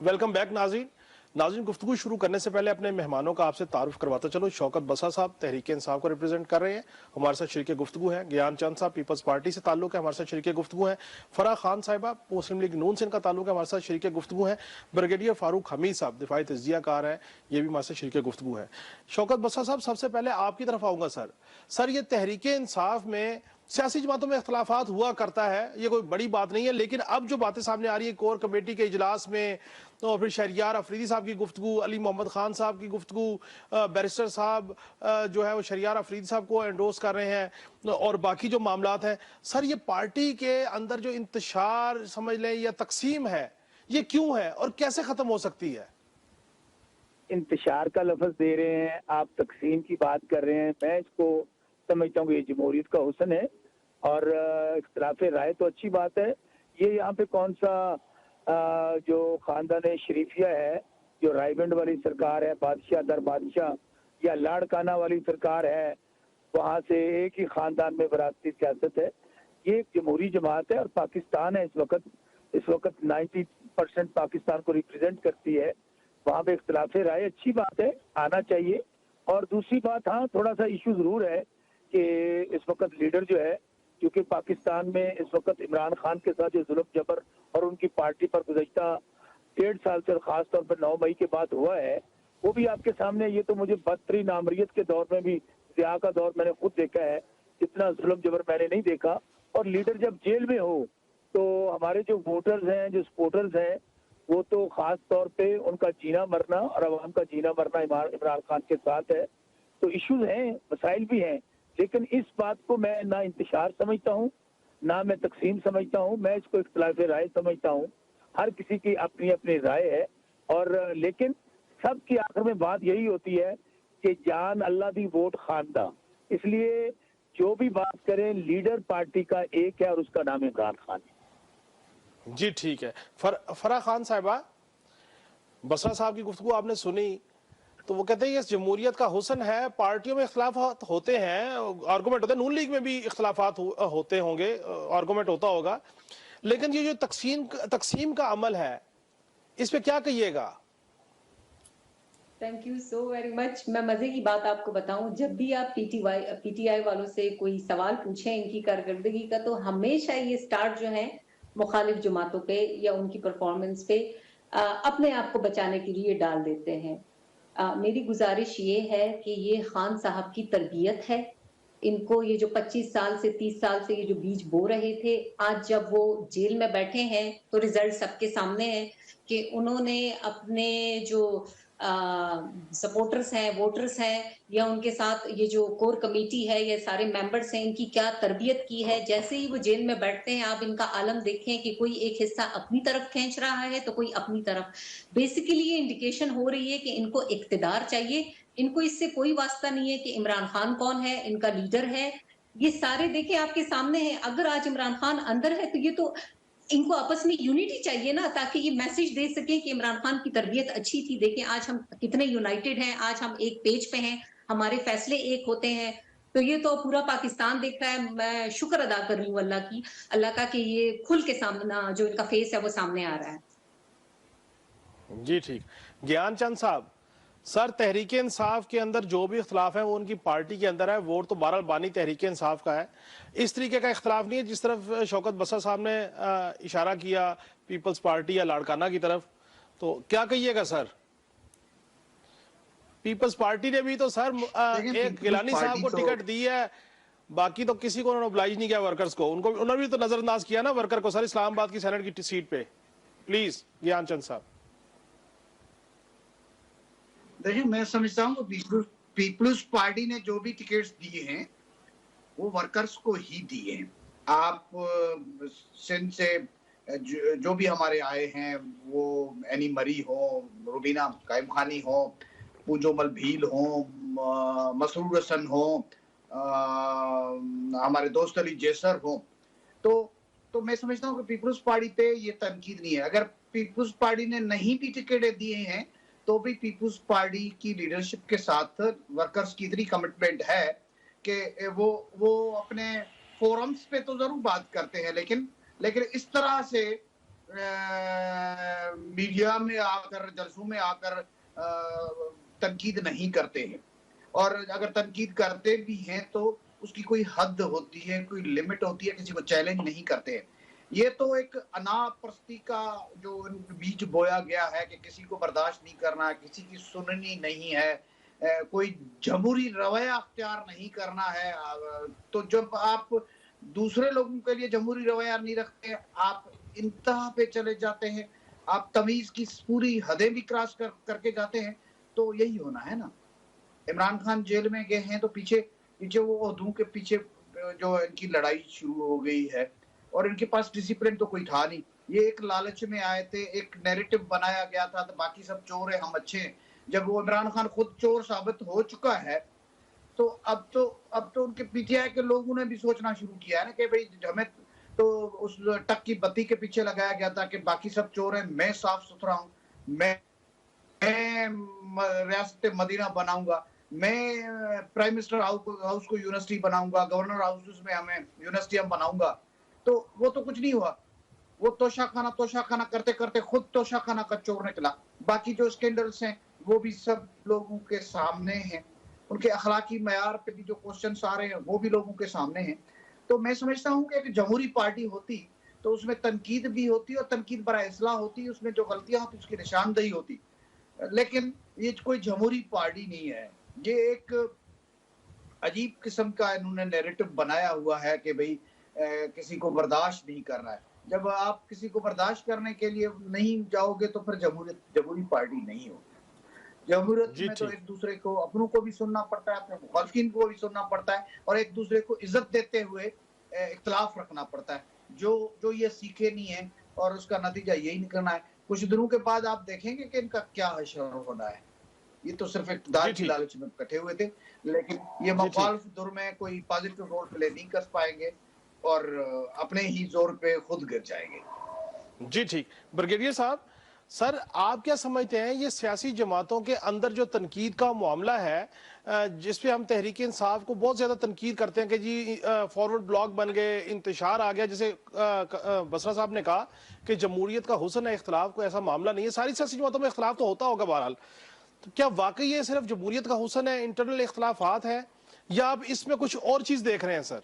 Welcome back नाज़रीन। नाज़रीन, गुफ्तगू शुरू करने से पहले अपने मेहमानों का आपसे तारुफ करवाता चलो। शौकत बसा साहब तहरीक इंसाफ को रिप्रेजेंट कर रहे हैं, हमारे साथ शरीक गुफ्तगू हैं। ज्ञान चंद साहब पीपल्स पार्टी से ताल्लुक है, हमारे साथ शरीक गुफ्तगू हैं। फराह खान साहिबा मुस्लिम लीग नून से इनका ताल्लुक है, हमारे साथ शरीक गुफ्तगू हैं। ब्रिगेडियर फारूक हमीद साहब दिफाई तज्जिया कार हैं, ये भी हमारे साथ शरीक गुफ्तगू है। शौकत बसा साहब, सबसे पहले आपकी तरफ आऊंगा। सर ये तहरीक इंसाफ में सियासी जमातों में इख्तलाफात हुआ करता है, ये कोई बड़ी बात नहीं है, लेकिन अब जो बातें सामने आ रही है कोर कमेटी के इजलास में, तो फिर शहरियार अफरीदी साहब की गुफ्तगू, अली मोहम्मद खान साहब की गुफ्तगू, बैरिस्टर साहब जो है वो शहरियार अफरीदी साहब को एंडोर्स कर रहे हैं, और बाकी जो मामलात हैं, सर ये पार्टी के अंदर जो इंतशार समझ लें या तकसीम है, ये क्यों है और कैसे खत्म हो सकती है? इंतशार का लफ्ज दे रहे हैं आप, तकसीम की बात कर रहे हैं। मैं इसको समझता हूँ ये जमहूरियत का हुस्न है और इख्तिलाफ राय तो अच्छी बात है। ये यहाँ पे कौन सा जो खानदान शरीफिया है, जो रायगंड वाली सरकार है, बादशाह दर बादशाह, या लाड़काना वाली सरकार है, वहाँ से एक ही खानदान में विरासती सियासत है। ये एक जमहूरी जमात है और पाकिस्तान है इस वक्त 90% पाकिस्तान को रिप्रेजेंट करती है। वहाँ पे इख्तिलाफ राय अच्छी बात है, आना चाहिए। और दूसरी बात, हाँ थोड़ा सा इशू जरूर है कि इस वक्त लीडर जो है, क्योंकि पाकिस्तान में इस वक्त इमरान खान के साथ जो जुल्म जबर और उनकी पार्टी पर गुज़श्ता 1.5 साल से, खास तौर पर 9 मई के बाद हुआ है, वो भी आपके सामने। ये तो मुझे बदतरीन आमरीत के दौर में भी, ज़िया का दौर मैंने खुद देखा है, इतना जुल्म जबर मैंने नहीं देखा। और लीडर जब जेल में हो तो हमारे जो वोटर्स हैं, जो सपोर्टर्स हैं, वो तो खास तौर पे उनका जीना मरना और अवाम का जीना मरना इमरान खान के साथ है। तो इश्यूज हैं, मसाइल भी हैं, लेकिन इस बात को मैं ना इंतशार समझता हूँ, ना मैं तकसीम समझता हूँ। मैं इसको इख्तिलाफ राय समझता हूँ। हर किसी की अपनी अपनी राय है, और लेकिन सबकी आखिर में बात यही होती है कि जान अल्लाह दी वोट खानदा। इसलिए जो भी बात करें, लीडर पार्टी का एक है और उसका नाम इमरान खान है। जी ठीक है। फराह खान साहिबा, बसरा साहब की गुफ्तगू आपने सुनी, तो वो कहते हैं ये जमहूरियत का हुस्न है, पार्टियों में इख्तलाफात होते हैं, आर्गूमेंट होते हैं, नून लीग में भी इख्तलाफात होते होंगे, आर्गूमेंट होता होगा, लेकिन ये जो तकसीम का अमल है, इस पे क्या कहिएगा? Thank you so very much. मैं मजे की बात आपको बताऊं, जब भी आप पीटीआई वालों से कोई सवाल पूछें इनकी कारकर्दगी का, तो हमेशा ये स्टार्ट जो है मुखालिफ जमातों पे या उनकी परफॉर्मेंस पे अपने आप को बचाने के लिए डाल देते हैं। मेरी गुजारिश ये है कि ये खान साहब की तरबियत है। इनको ये जो 25 साल से 30 साल से ये जो बीज बो रहे थे, आज जब वो जेल में बैठे हैं तो रिजल्ट सबके सामने है कि उन्होंने अपने जो सपोर्टर्स हैं, वोटर्स हैं, या उनके साथ ये जो कोर कमेटी है, ये सारे मेंबर्स हैं, इनकी क्या तरबियत की है। जैसे ही वो जेल में बैठते हैं, आप इनका आलम देखें कि कोई एक हिस्सा अपनी तरफ खींच रहा है तो कोई अपनी तरफ। बेसिकली ये इंडिकेशन हो रही है कि इनको इक्तिदार चाहिए, इनको इससे कोई वास्ता नहीं है कि इमरान खान कौन है, इनका लीडर है। ये सारे देखे आपके सामने हैं। अगर आज इमरान खान अंदर है तो ये तो इनको आपस में यूनिटी चाहिए ना, ताकि ये मैसेज दे सके कि इमरान खान की तरबियत अच्छी थी, देखें आज हम कितने यूनाइटेड हैं, आज हम एक पेज पे हैं, हमारे फैसले एक होते हैं। तो ये तो पूरा पाकिस्तान देख रहा है। मैं शुक्र अदा कर रही हूँ अल्लाह का कि ये खुल के सामने जो इनका फेस है वो सामने आ रहा है। जी ठीक। ज्ञान चंद साहब, सर तहरीक इंसाफ के अंदर जो भी इख्तलाफ है वो उनकी पार्टी के अंदर है, वोट तो बहरहाल बानी तहरीक इंसाफ का है। इस तरीके का इख्तलाफ नहीं है जिस तरफ शौकत बसर साहब ने इशारा किया, पीपल्स पार्टी या लाड़काना की तरफ। तो क्या कहिएगा सर? पीपल्स पार्टी ने भी तो सर एक गिलानी साहब को टिकट दी है, बाकी तो किसी को उन्होंने ऑब्लाइज नहीं किया वर्कर्स को, उनको उन्होंने भी तो नजरअंदाज किया ना वर्कर को सर, इस्लामाबाद की सेनेट की सीट पे। प्लीज ज्ञान चंद साहब। देखिए, मैं समझता हूँ पीपल्स पार्टी ने जो भी टिकट्स दिए हैं वो वर्कर्स को ही दिए हैं। आप सिंध से जो भी हमारे आए हैं, वो एनी मरी हो, रुबीना कायम खानी हो, पूजोमल भील हो, मसरूर हसन हो, हमारे दोस्त अली जैसर हो, तो मैं समझता हूँ कि पीपल्स पार्टी पे ये तनकीद नहीं है। अगर पीपल्स पार्टी ने नहीं भी टिकट दिए हैं तो भी पीपल्स पार्टी की लीडरशिप के साथ वर्कर्स की इतनी कमिटमेंट है कि वो अपने फोरम्स पे तो जरूर बात करते हैं, लेकिन इस तरह से मीडिया में आकर, जलसों में आकर तनकीद नहीं करते हैं, और अगर तनकीद करते भी हैं तो उसकी कोई हद होती है, कोई लिमिट होती है, किसी को चैलेंज नहीं करते हैं। ये तो एक अनापरस्ती का जो बीज बोया गया है कि किसी को बर्दाश्त नहीं करना है, किसी की सुननी नहीं है, कोई जमहूरी रवैया अख्तियार नहीं करना है। तो जब आप दूसरे लोगों के लिए जमहूरी रवैया नहीं रखते, आप इंतहा पे चले जाते हैं, आप तमीज की पूरी हदें भी क्रॉस करके जाते हैं, तो यही होना है ना। इमरान खान जेल में गए हैं तो पीछे वो ओहदों के पीछे जो इनकी लड़ाई शुरू हो गई है, और इनके पास डिसिप्लिन तो कोई था नहीं। ये एक लालच में आए थे, एक नैरेटिव बनाया गया था तो बाकी सब चोर है, हम अच्छे हैं। जब वो इमरान खान खुद चोर साबित हो चुका है तो अब तो उनके पीटीआई के लोगों ने भी सोचना शुरू किया है ना कि भाई हमें तो उस टक की बत्ती के पीछे लगाया गया था कि बाकी सब चोर हैं, मैं साफ सुथरा हूं, मैं रियासत मदीना बनाऊंगा, मैं प्राइम मिनिस्टर हाउस को यूनिवर्सिटी बनाऊंगा, गवर्नर हाउस में हमें यूनिवर्सिटी हम बनाऊंगा। तो वो तो कुछ नहीं हुआ। वो तोशाखाना करते करते खुद तोशाखाना का चोर निकला। बाकी जो स्कैंडल्स हैं वो भी सब लोगों के सामने हैं, उनके अखलाकी मयार पे भी जो क्वेश्चंस आ रहे हैं वो भी लोगों के सामने हैं। तो मैं समझता हूँ कि एक जमहूरी पार्टी होती तो उसमें तनकीद भी होती और तनकीद बरा इस्लाह होती, उसमें जो गलतियां होती उसकी निशानदेही होती। लेकिन ये कोई जमहूरी पार्टी नहीं है, ये एक अजीब किस्म का इन्होंने नैरेटिव बनाया हुआ है कि भाई किसी को बर्दाश्त नहीं करना है। जब आप किसी को बर्दाश्त करने के लिए नहीं जाओगे तो फिर जमहूरी पार्टी नहीं होगी। जमहूरियत में तो एक दूसरे को, अपनों को भी सुनना पड़ता है, अपने मुखालफिन को भी सुनना पड़ता है, और एक दूसरे को इज्जत देते हुए इख्तलाफ रखना पड़ता है। जो ये सीखे नहीं है और उसका नतीजा यही निकलना है। कुछ दिनों के बाद आप देखेंगे कि इनका क्या हशर होना है। ये तो सिर्फ इक़्तिदार की लालच में इकट्ठे हुए थे, लेकिन ये मुखालिफ दौर में कोई पॉजिटिव रोल प्ले नहीं कर पाएंगे और अपने ही जोर पे खुद गिर जाएंगे। जी ठीक। ब्रिगेडियर साहब, सर आप क्या समझते हैं ये सियासी जमातों के अंदर जो तनकीद का मामला है, जिसपे हम तहरीक इंसाफ को बहुत ज्यादा तनकीद करते हैं कि जी फॉरवर्ड ब्लॉक बन गए, इंतशार आ गया, जैसे बसरा साहब ने कहा कि जमहूरियत का हुस्न है इख्तलाफ, को ऐसा मामला नहीं है। सारी सियासी जमातों में इख्तलाफ तो होता होगा बहरहाल, तो क्या वाकई ये सिर्फ जमहूरियत का हुस्न है, इंटरनल इख्तलाफात है, या आप इसमें कुछ और चीज देख रहे हैं सर?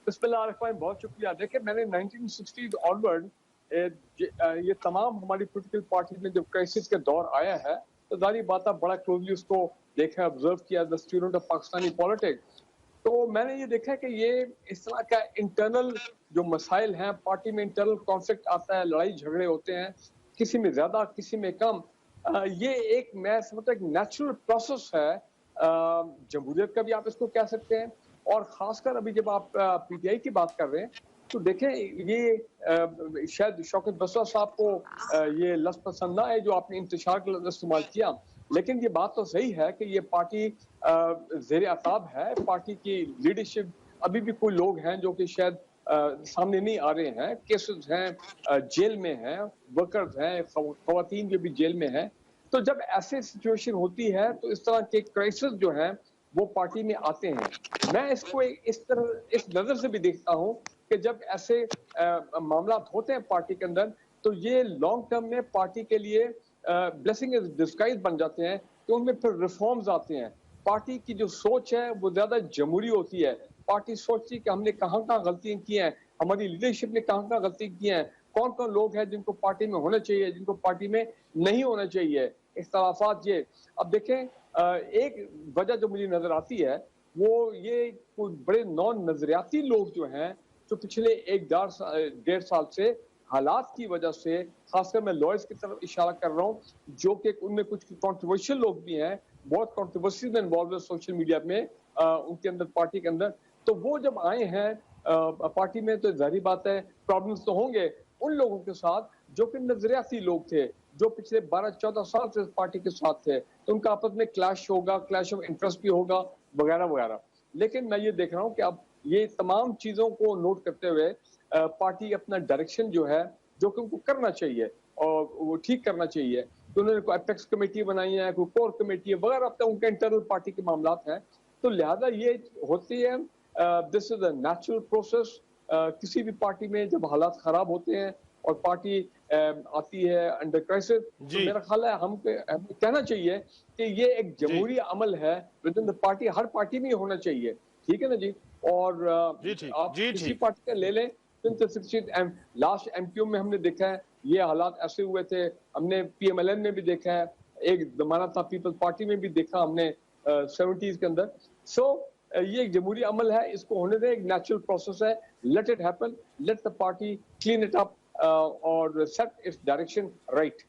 बिस्मिल्लाह, बहुत शुक्रिया। देखिए, मैंने 1960 ऑनवर्ड ये तमाम हमारी पॉलिटिकल पार्टी में जब क्राइसिस के दौर आया है तो जारी बात बड़ा क्लोजली उसको देखा, ऑब्जर्व किया, the student of Pakistani politics. तो मैंने ये देखा कि ये इस तरह का इंटरनल जो मसाइल हैं, पार्टी में इंटरनल कॉन्फ्लिक्ट आता है, लड़ाई झगड़े होते हैं, किसी में ज्यादा किसी में कम। ये एक, मैं समझता हूँ, नेचुरल प्रोसेस है। जमहूरियत का भी आप इसको कह सकते हैं। और खासकर अभी जब आप पीटीआई की बात कर रहे हैं तो देखें, ये शायद शौकत बसरा साहब को ये लफ्ज़ पसंद ना है जो आपने इंतशार का लफ्ज़ इस्तेमाल किया, लेकिन ये बात तो सही है कि ये पार्टी ज़ेर अताब है। पार्टी की लीडरशिप, अभी भी कोई लोग हैं जो कि शायद सामने नहीं आ रहे हैं, केसेस हैं, जेल में हैं, वर्कर्स हैं, खवातीन जो भी जेल में हैं। तो जब ऐसे सिचुएशन होती है तो इस तरह के क्राइसिस जो हैं वो पार्टी में आते हैं। मैं इसको इस नजर से भी देखता हूँ कि जब ऐसे मामला होते हैं पार्टी के अंदर तो ये लॉन्ग टर्म में पार्टी के लिए ब्लेसिंग इन डिस्गाइज बन जाते हैं, तो उनमें फिर रिफॉर्म्स आते हैं। पार्टी की जो सोच है वो ज्यादा जमहूरी होती है। पार्टी सोचती है कि हमने कहाँ गलतियां की हैं, हमारी लीडरशिप ने कहाँ गलती की हैं, कौन कौन लोग हैं जिनको पार्टी में होना चाहिए, जिनको पार्टी में नहीं होना चाहिए, इख्तलाफात। ये अब देखें, एक वजह जो मुझे नजर आती है वो ये कोई बड़े नॉन नजरियाती लोग जो हैं, जो पिछले 1.5 साल से हालात की वजह से, खासकर मैं लॉयर्स की तरफ इशारा कर रहा हूँ, जो कि उनमें कुछ कंट्रोवर्शियल लोग भी हैं, बहुत कंट्रोवर्सी में इन्वॉल्व है सोशल मीडिया में, उनके अंदर, पार्टी के अंदर। तो वो जब आए हैं पार्टी में तो जाहिर बात है प्रॉब्लम्स तो होंगे उन लोगों के साथ जो कि नजरियाती लोग थे, जो पिछले 12-14 साल से पार्टी के साथ थे। तो उनका आपस में क्लैश होगा, क्लैश ऑफ इंटरेस्ट भी होगा, वगैरह वगैरह। लेकिन मैं ये देख रहा हूँ कि अब ये तमाम चीजों को नोट करते हुए पार्टी अपना डायरेक्शन जो है, जो कि उनको करना चाहिए और वो ठीक करना चाहिए, तो उन्होंने कोई एपेक्स कमेटी बनाई है, कोई कोर कमेटी है वगैरह, अब तक उनके इंटरनल पार्टी के मामला हैं। तो लिहाजा ये होती है, this is a natural process. किसी भी पार्टी में जब हालात खराब होते हैं और पार्टी आती है अंडर क्राइसिस, तो जी। मेरा ख्याल है हमें कहना चाहिए कि ये एक जमहूरी अमल है with in the party, her party में होना चाहिए, ठीक है ना जी। और जी ठीक, आप जी किसी ठीक। पार्टी का ले लें, लास्ट एमक्यू में हमने देखा है ये हालात ऐसे हुए थे, हमने पीएमएलएन में भी देखा है, एक जमाना था पीपल्स पार्टी में भी देखा हमने 70s के अंदर। सो ये एक जमहूरी अमल है, इसको होने दें, एक नेचुरल प्रोसेस है, let it happen, let the party clean it up और सेट इट्स डायरेक्शन राइट।